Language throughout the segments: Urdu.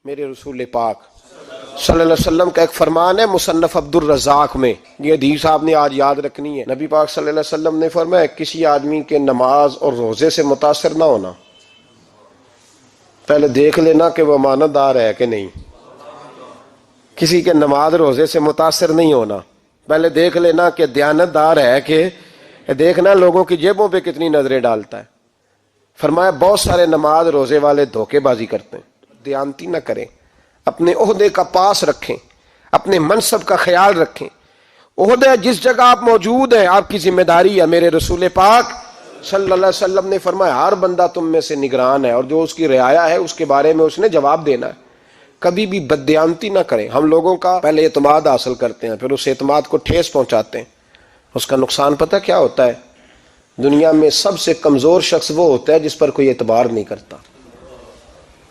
میرے رسول پاک صلی اللہ علیہ وسلم کا ایک فرمان ہے مصنف عبد الرزاق میں، یہ حدیث آپ نے آج یاد رکھنی ہے۔ نبی پاک صلی اللہ علیہ وسلم نے فرمایا کسی آدمی کے نماز اور روزے سے متاثر نہ ہونا، پہلے دیکھ لینا کہ وہ امانت دار ہے کہ نہیں۔ کسی کے نماز روزے سے متاثر نہیں ہونا، پہلے دیکھ لینا کہ دیانت دار ہے کہ دیکھنا لوگوں کی جیبوں پہ کتنی نظریں ڈالتا ہے۔ فرمایا بہت سارے نماز روزے والے دھوکے بازی کرتے ہیں، دیانتی نہ کریں، اپنے عہدے کا پاس رکھیں، اپنے منصب کا خیال رکھیں۔ عہدہ جس جگہ آپ موجود ہیں آپ کی ذمہ داری ہے۔ میرے رسول پاک صلی اللہ علیہ وسلم نے فرمایا ہر بندہ تم میں سے نگران ہے، اور جو اس کی رعایا ہے اس کے بارے میں اس نے جواب دینا ہے۔ کبھی بھی بددیانتی نہ کریں۔ ہم لوگوں کا پہلے اعتماد حاصل کرتے ہیں، پھر اس اعتماد کو ٹھیس پہنچاتے ہیں۔ اس کا نقصان پتہ کیا ہوتا ہے؟ دنیا میں سب سے کمزور شخص وہ ہوتا ہے جس پر کوئی اعتبار نہیں کرتا۔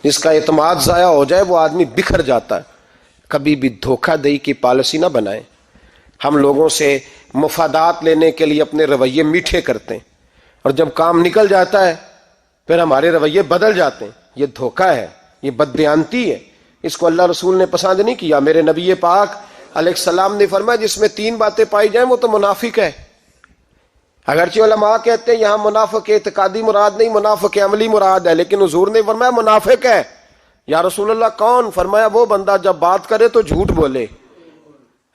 جس کا اعتماد ضائع ہو جائے وہ آدمی بکھر جاتا ہے۔ کبھی بھی دھوکہ دہی کی پالیسی نہ بنائیں۔ ہم لوگوں سے مفادات لینے کے لیے اپنے رویے میٹھے کرتے ہیں، اور جب کام نکل جاتا ہے پھر ہمارے رویے بدل جاتے ہیں۔ یہ دھوکہ ہے، یہ بددیانتی ہے، اس کو اللہ رسول نے پسند نہیں کیا۔ میرے نبی پاک علیہ السلام نے فرمایا جس میں 3 باتیں پائی جائیں وہ تو منافق ہے۔ اگرچہ علماء کہتے ہیں یہاں منافق اعتقادی مراد نہیں، منافق عملی مراد ہے، لیکن حضور نے فرمایا منافق ہے۔ یا رسول اللہ کون؟ فرمایا وہ بندہ جب بات کرے تو جھوٹ بولے،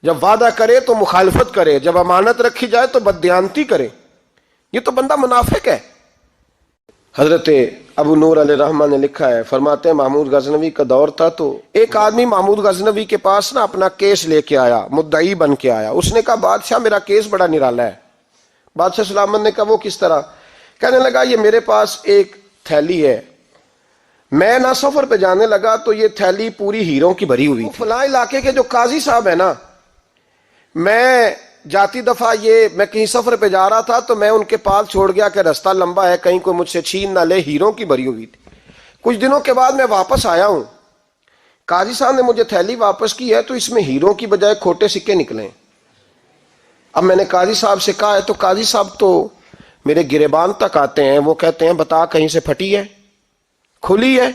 جب وعدہ کرے تو مخالفت کرے، جب امانت رکھی جائے تو بددیانتی کرے، یہ تو بندہ منافق ہے۔ حضرت ابو نور علیہ رحمہ نے لکھا ہے، فرماتے ہیں محمود غزنوی کا دور تھا تو ایک آدمی محمود غزنوی کے پاس نا اپنا کیس لے کے آیا، مدعی بن کے آیا۔ اس نے کہا بادشاہ میرا کیس بڑا نرالا ہے۔ بادشاہ سلامت نے کہا وہ کس طرح؟ کہنے لگا یہ میرے پاس ایک تھیلی ہے، میں نہ سفر پہ جانے لگا تو یہ تھیلی پوری ہیروں کی بھری ہوئی تھی۔ فلاں علاقے کے جو قاضی صاحب ہے نا، میں جاتی دفعہ میں کہیں سفر پہ جا رہا تھا تو میں ان کے پاس چھوڑ گیا کہ رستہ لمبا ہے، کہیں کوئی مجھ سے چھین نہ لے، ہیروں کی بھری ہوئی تھی۔ کچھ دنوں کے بعد میں واپس آیا ہوں، قاضی صاحب نے مجھے تھیلی واپس کی ہے تو اس میں ہیروں کی بجائے کھوٹے سکے نکلے۔ اب میں نے قاضی صاحب سے کہا ہے تو قاضی صاحب تو میرے گریبان تک آتے ہیں، وہ کہتے ہیں بتا کہیں سے پھٹی ہے، کھلی ہے؟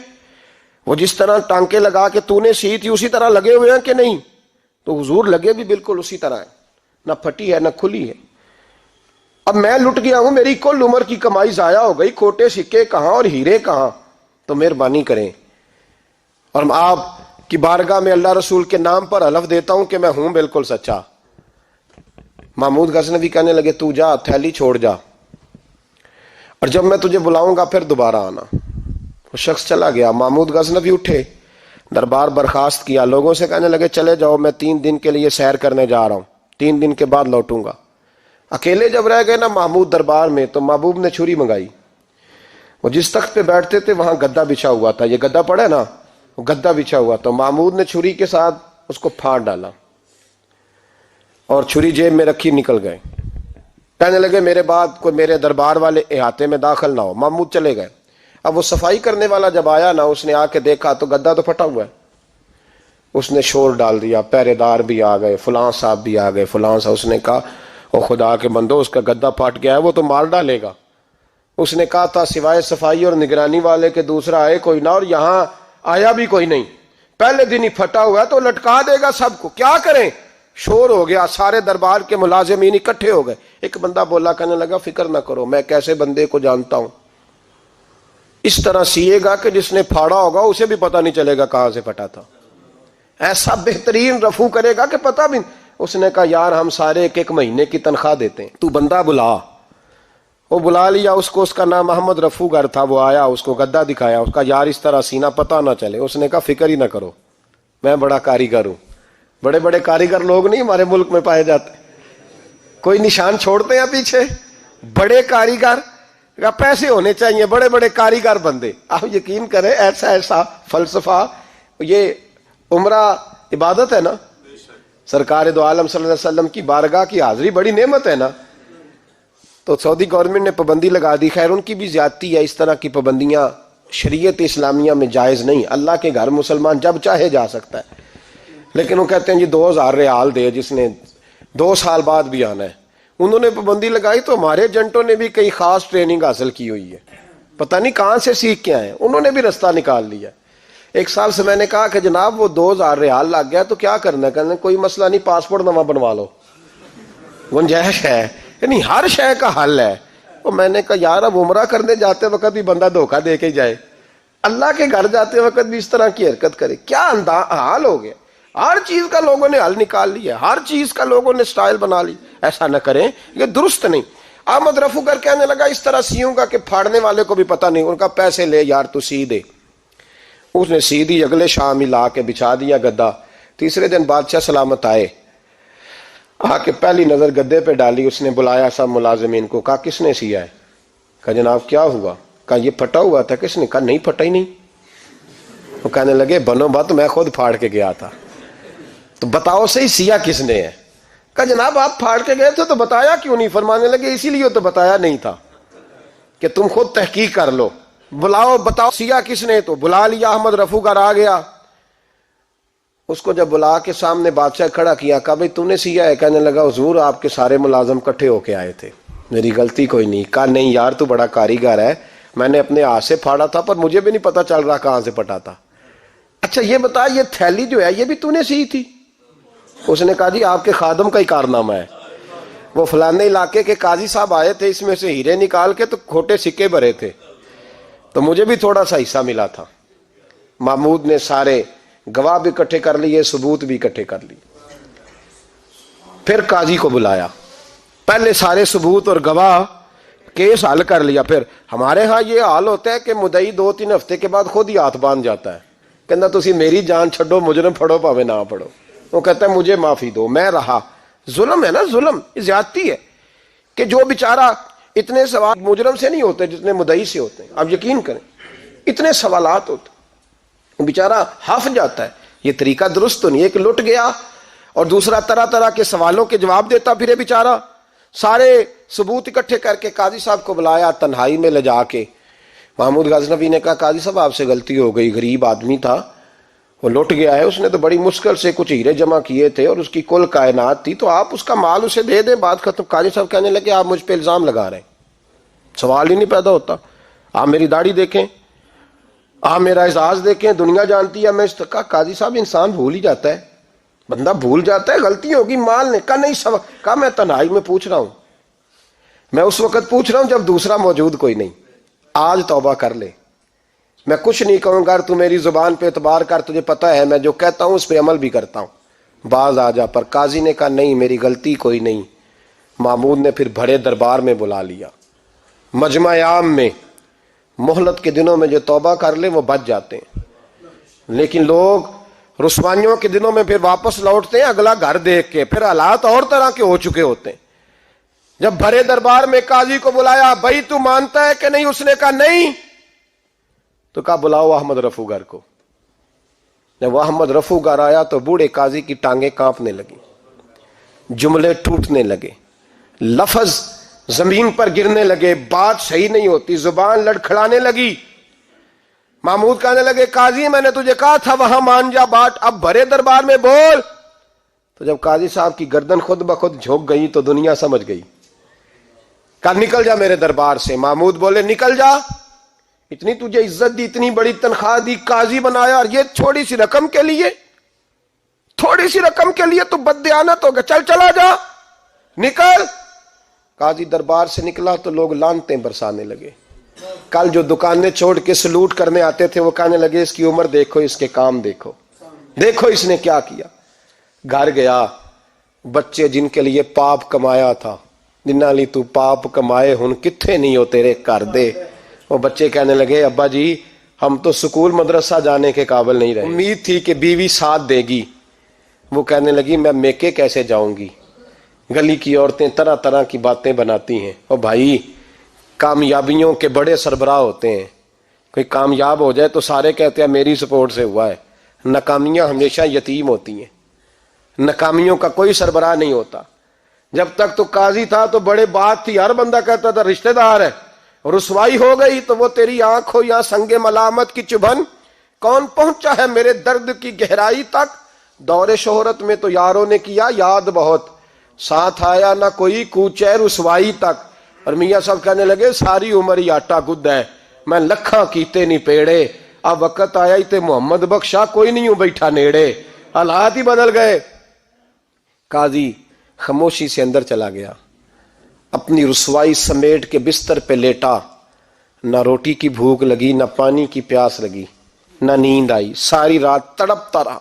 وہ جس طرح ٹانکے لگا کے تو نے سی تھی اسی طرح لگے ہوئے ہیں کہ نہیں؟ تو حضور لگے بھی بالکل اسی طرح ہے، نہ پھٹی ہے نہ کھلی ہے۔ اب میں لٹ گیا ہوں، میری کل عمر کی کمائی ضائع ہو گئی، کھوٹے سکے کہاں اور ہیرے کہاں؟ تو مہربانی کریں، اور آپ کی بارگاہ میں اللہ رسول کے نام پر حلف دیتا ہوں کہ میں ہوں بالکل سچا۔ محمود غزنوی کہنے لگے تو جا، تھیلی چھوڑ جا، اور جب میں تجھے بلاؤں گا پھر دوبارہ آنا۔ وہ شخص چلا گیا۔ محمود غزنوی اٹھے، دربار برخاست کیا، لوگوں سے کہنے لگے چلے جاؤ، میں 3 دن کے لیے سیر کرنے جا رہا ہوں، 3 دن کے بعد لوٹوں گا۔ اکیلے جب رہ گئے نا محمود دربار میں تو محبوب نے چھری منگائی۔ وہ جس تخت پہ بیٹھتے تھے وہاں گدا بچھا ہوا تھا، یہ گدا پڑا ہے نا، وہ گدا بچھا ہوا تھا۔ محمود نے چھری کے ساتھ اس کو پھاڑ ڈالا اور چھری جیب میں رکھی نکل گئے۔ کہنے لگے میرے بعد کوئی میرے دربار والے احاطے میں داخل نہ ہو۔ محمود چلے گئے۔ اب وہ صفائی کرنے والا جب آیا نا، اس نے آ کے دیکھا تو گدا تو پھٹا ہوا ہے۔ اس نے شور ڈال دیا، پہرے دار بھی آ گئے، فلاں صاحب بھی آ گئے، فلاں صاحب۔ اس نے کہا او خدا کے بندو، اس کا گدا پھٹ گیا ہے، وہ تو مار ڈالے گا۔ اس نے کہا تھا سوائے صفائی اور نگرانی والے کے دوسرا آئے کوئی نہ، اور یہاں آیا بھی کوئی نہیں، پہلے دن ہی پھٹا ہوا ہے تو لٹکا دے گا سب کو، کیا کریں؟ شور ہو گیا، سارے دربار کے ملازمین اکٹھے ہو گئے۔ ایک بندہ بولا، کہنے لگا فکر نہ کرو، میں کیسے بندے کو جانتا ہوں، اس طرح سیے گا کہ جس نے پھاڑا ہوگا اسے بھی پتہ نہیں چلے گا کہاں سے پھٹا تھا، ایسا بہترین رفو کرے گا کہ پتہ بھی۔ اس نے کہا یار ہم سارے 1 مہینے کی تنخواہ دیتے ہیں، تو بندہ بلا۔ وہ بلا لیا اس کو، اس کا نام محمد رفو گر تھا۔ وہ آیا، اس کو گدا دکھایا، اس کا یار اس طرح سینا پتہ نہ چلے۔ اس نے کہا فکر ہی نہ کرو، میں بڑا کاریگر ہوں۔ بڑے بڑے کاریگر لوگ نہیں ہمارے ملک میں پائے جاتے، کوئی نشان چھوڑتے ہیں پیچھے؟ بڑے کاریگر کا پیسے ہونے چاہیے، بڑے بڑے کاریگر بندے۔ آپ یقین کریں ایسا فلسفہ، یہ عمرہ عبادت ہے نا، سرکار دو عالم صلی اللہ علیہ وسلم کی بارگاہ کی حاضری بڑی نعمت ہے نا۔ تو سعودی گورنمنٹ نے پابندی لگا دی، خیر ان کی بھی زیادتی ہے، اس طرح کی پابندیاں شریعت اسلامیہ میں جائز نہیں۔ اللہ کے گھر مسلمان جب چاہے جا سکتا ہے، لیکن وہ کہتے ہیں جی 2000 ریال دے جس نے 2 سال بعد بھی آنا ہے۔ انہوں نے پابندی لگائی تو ہمارے ایجنٹوں نے بھی کئی خاص ٹریننگ حاصل کی ہوئی ہے، پتہ نہیں کہاں سے سیکھ کے آئے، انہوں نے بھی رستہ نکال لیا۔ ایک سال سے میں نے کہا کہ جناب وہ 2000 ریال لگ گیا تو کیا کرنا ہے؟ کہنے کوئی مسئلہ نہیں، پاسپورٹ نواں بنوا لو، گنجائش ہے، یعنی ہر شے کا حل ہے۔ اور میں نے کہا یار اب عمرہ کرنے جاتے وقت بھی بندہ دھوکہ دے کے جائے، اللہ کے گھر جاتے وقت بھی اس طرح کی حرکت کرے، کیا حال ہو گیا؟ ہر چیز کا لوگوں نے حل نکال لیا، ہر چیز کا لوگوں نے سٹائل بنا لی۔ ایسا نہ کریں، یہ درست نہیں۔ احمد رفو گر کہنے لگا اس طرح سیوں گا کہ پھاڑنے والے کو بھی پتہ نہیں۔ ان کا پیسے لے یار تو سی دے۔ اس نے سی دی، اگلے شام ہی لا کے بچھا دیا گدا۔ تیسرے دن بادشاہ سلامت آئے، آ کے پہلی نظر گدے پہ ڈالی، اس نے بلایا سب ملازمین کو، کہا کس نے سیا ہے؟ کہا جناب کیا ہوا؟ کہا یہ پھٹا ہوا تھا۔ کس نے؟ کہا نہیں پھٹا ہی نہیں۔ وہ کہنے لگے بنو بات میں خود پھاڑ کے گیا تھا، تو بتاؤ صحیح سیا کس نے ہے؟ کہا جناب آپ پھاڑ کے گئے تھے تو بتایا کیوں نہیں؟ فرمانے لگے اسی لیے تو بتایا نہیں تھا کہ تم خود تحقیق کر لو، بلاؤ بتاؤ سیا کس نے۔ تو بلا لیا، احمد رفو گر آ گیا۔ اس کو جب بلا کے سامنے بادشاہ کھڑا کیا، کہا بھئی تو نے سیا ہے؟ کہنے لگا حضور آپ کے سارے ملازم کٹھے ہو کے آئے تھے، میری غلطی کوئی نہیں۔ کہا نہیں یار تو بڑا کاریگر ہے، میں نے اپنے ہاتھ سے پھاڑا تھا پر مجھے بھی نہیں پتا چل رہا کہاں سے پھٹا تھا۔ اچھا یہ بتا یہ تھیلی جو ہے یہ بھی تو نے سی تھی؟ اس نے کہا جی آپ کے خادم کا ہی کارنامہ ہے، وہ فلانے علاقے کے قاضی صاحب آئے تھے، اس میں سے ہیرے نکال کے تو کھوٹے سکے بھرے تھے، تو مجھے بھی تھوڑا سا حصہ ملا تھا۔ محمود نے سارے گواہ بھی اکٹھے کر لیے، ثبوت بھی اکٹھے کر لیے۔ پھر قاضی کو بلایا، پہلے سارے ثبوت اور گواہ کیس حل کر لیا۔ پھر ہمارے ہاں یہ حال ہوتا ہے کہ مدعی 2-3 ہفتے کے بعد خود ہی ہاتھ باندھ جاتا ہے، کہنا تسی میری جان چھڈو، مجرم پھڑو پاوے نہ پڑھو۔ وہ کہتا ہے مجھے معافی دو، میں رہا۔ ظلم ہے نا، ظلم زیادتی ہے کہ جو بیچارہ اتنے سوال مجرم سے نہیں ہوتے جتنے مدعی سے ہوتے ہیں۔ آپ یقین کریں اتنے سوالات ہوتے ہیں، بیچارہ ہف جاتا ہے۔ یہ طریقہ درست تو نہیں ہے کہ لٹ گیا اور دوسرا طرح طرح کے سوالوں کے جواب دیتا پھرے بیچارہ۔ سارے ثبوت اکٹھے کر کے قاضی صاحب کو بلایا، تنہائی میں لے جا کے محمود غزنوی نے کہا قاضی صاحب آپ سے غلطی ہو گئی، غریب آدمی تھا، وہ لٹ گیا ہے، اس نے تو بڑی مشکل سے کچھ ہیرے جمع کیے تھے اور اس کی کل کائنات تھی، تو آپ اس کا مال اسے دے دیں، بات ختم۔ قاضی صاحب کہنے لگے آپ مجھ پہ الزام لگا رہے ہیں، سوال ہی نہیں پیدا ہوتا۔ آپ میری داڑھی دیکھیں، آپ میرا اعزاز دیکھیں، دنیا جانتی ہے میں اس کا۔ قاضی صاحب انسان بھول ہی جاتا ہے، بندہ بھول جاتا ہے، غلطی ہوگی، مال نے کہا نہیں کہا میں تنہائی میں پوچھ رہا ہوں، میں اس وقت پوچھ رہا ہوں جب دوسرا موجود کوئی نہیں، آج توبہ کر لے، میں کچھ نہیں کہوں گا، تو میری زبان پہ اعتبار کر، تجھے پتہ ہے میں جو کہتا ہوں اس پہ عمل بھی کرتا ہوں، باز آ جا۔ پر قاضی نے کہا نہیں میری غلطی کوئی نہیں۔ محمود نے پھر بڑے دربار میں بلا لیا، مجمع عام میں۔ مہلت کے دنوں میں جو توبہ کر لے وہ بچ جاتے ہیں، لیکن لوگ رسوائیوں کے دنوں میں پھر واپس لوٹتے ہیں اگلا گھر دیکھ کے، پھر حالات اور طرح کے ہو چکے ہوتے ہیں۔ جب بڑے دربار میں قاضی کو بلایا، بھائی تو مانتا ہے کہ نہیں؟ اس نے کہا نہیں۔ تو کہا بلاؤ احمد رفو گر کو۔ جب وہ احمد رفو گر آیا تو بوڑھے قاضی کی ٹانگیں کانپنے لگی، جملے ٹوٹنے لگے، لفظ زمین پر گرنے لگے، بات صحیح نہیں ہوتی، زبان لڑکھڑانے لگی۔ محمود کہنے لگے قاضی میں نے تجھے کہا تھا وہاں مان جا بات، اب بڑے دربار میں بول۔ تو جب قاضی صاحب کی گردن خود بخود جھک گئی تو دنیا سمجھ گئی، کہا نکل جا میرے دربار سے۔ محمود بولے نکل جا، اتنی تجھے عزت دی، اتنی بڑی تنخواہ دی، قاضی بنایا، اور یہ تھوڑی سی رقم کے لیے، تھوڑی سی رقم کے لیے تو بددیانت ہو گیا، چل چلا جا، نکل۔ قاضی دربار سے نکلا تو لوگ لعنتیں برسانے لگے۔ کل جو دکانیں چھوڑ کے سلوٹ کرنے آتے تھے وہ کہنے لگے اس کی عمر دیکھو، اس کے کام دیکھو، دیکھو اس نے کیا کیا۔ گھر گیا، بچے جن کے لیے پاپ کمایا تھا، جنہاں لی تو پاپ کمائے ہن کتھے نہیں ہو تیرے کر دے۔ وہ بچے کہنے لگے ابا جی ہم تو سکول مدرسہ جانے کے قابل نہیں رہے، امید تھی کہ بیوی ساتھ دے گی۔ وہ کہنے لگی میں میکے کیسے جاؤں گی، گلی کی عورتیں طرح طرح کی باتیں بناتی ہیں۔ اور بھائی کامیابیوں کے بڑے سربراہ ہوتے ہیں، کوئی کامیاب ہو جائے تو سارے کہتے ہیں میری سپورٹ سے ہوا ہے، ناکامیاں ہمیشہ یتیم ہوتی ہیں، ناکامیوں کا کوئی سربراہ نہیں ہوتا۔ جب تک تو قاضی تھا تو بڑے بات تھی، ہر بندہ کہتا تھا رشتہ دار ہے، رسوائی ہو گئی تو وہ تیری آنکھ ہو یا سنگ ملامت کی چبھن، کون پہنچا ہے میرے درد کی گہرائی تک، دور شہرت میں تو یاروں نے کیا یاد بہت، ساتھ آیا نہ کوئی کوچے رسوائی تک۔ اور میاں صاحب کہنے لگے ساری عمر ہی آٹا گد ہے، میں لکھاں کیتے نہیں پیڑے، اب وقت آیا ہی تے محمد بخشا کوئی نہیں ہوں بیٹھا نیڑے، حالات ہی بدل گئے۔ قاضی خاموشی سے اندر چلا گیا، اپنی رسوائی سمیٹ کے بستر پہ لیٹا، نہ روٹی کی بھوک لگی، نہ پانی کی پیاس لگی، نہ نیند آئی، ساری رات تڑپتا رہا۔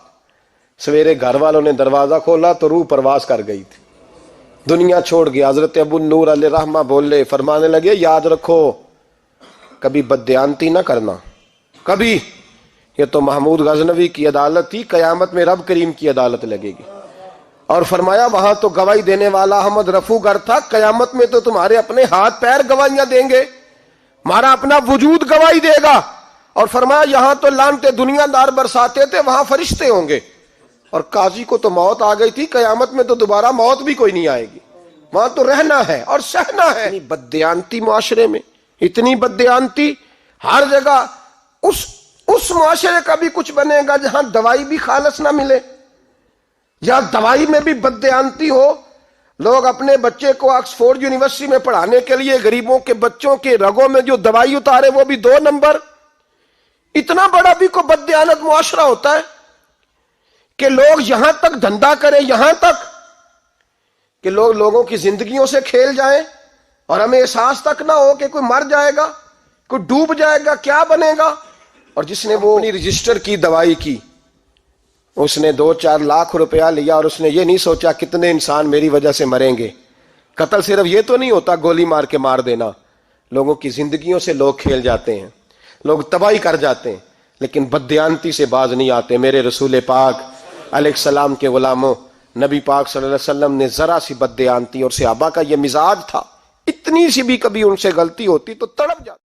سویرے گھر والوں نے دروازہ کھولا تو روح پرواز کر گئی تھی، دنیا چھوڑ گیا۔ حضرت ابو نور علیہ رحمہ بولے، فرمانے لگے یاد رکھو کبھی بددیانتی نہ کرنا، کبھی۔ یہ تو محمود غزنوی کی عدالت تھی، قیامت میں رب کریم کی عدالت لگے گی۔ اور فرمایا وہاں تو گواہی دینے والا احمد رفو گر تھا، قیامت میں تو تمہارے اپنے ہاتھ پیر گواہیاں دیں گے، ہمارا اپنا وجود گواہی دے گا۔ اور فرمایا یہاں تو لعنتیں دنیا دار برساتے تھے، وہاں فرشتے ہوں گے۔ اور قاضی کو تو موت آ گئی تھی، قیامت میں تو دوبارہ موت بھی کوئی نہیں آئے گی، وہاں تو رہنا ہے اور سہنا ہے۔ اتنی بددیانتی معاشرے میں، اتنی بددیانتی ہر جگہ۔ اس معاشرے کا بھی کچھ بنے گا جہاں دوائی بھی خالص نہ ملے، یا دوائی میں بھی بددیانتی ہو۔ لوگ اپنے بچے کو آکسفورڈ یونیورسٹی میں پڑھانے کے لیے غریبوں کے بچوں کے رگوں میں جو دوائی اتارے وہ بھی 2 نمبر۔ اتنا بڑا بھی کوئی بددیانت معاشرہ ہوتا ہے کہ لوگ یہاں تک دھندا کریں، یہاں تک کہ لوگ لوگوں کی زندگیوں سے کھیل جائیں اور ہمیں احساس تک نہ ہو کہ کوئی مر جائے گا، کوئی ڈوب جائے گا، کیا بنے گا۔ اور جس نے وہ اپنی رجسٹر کی دوائی کی، اس نے 2-4 لاکھ روپیہ لیا اور اس نے یہ نہیں سوچا کتنے انسان میری وجہ سے مریں گے۔ قتل صرف یہ تو نہیں ہوتا گولی مار کے مار دینا، لوگوں کی زندگیوں سے لوگ کھیل جاتے ہیں، لوگ تباہی کر جاتے ہیں، لیکن بددیانتی سے باز نہیں آتے۔ میرے رسول پاک علیہ السلام کے غلاموں، نبی پاک صلی اللہ علیہ وسلم نے ذرا سی بددیانتی، اور صحابہ کا یہ مزاج تھا، اتنی سی بھی کبھی ان سے غلطی ہوتی تو تڑپ جاتے۔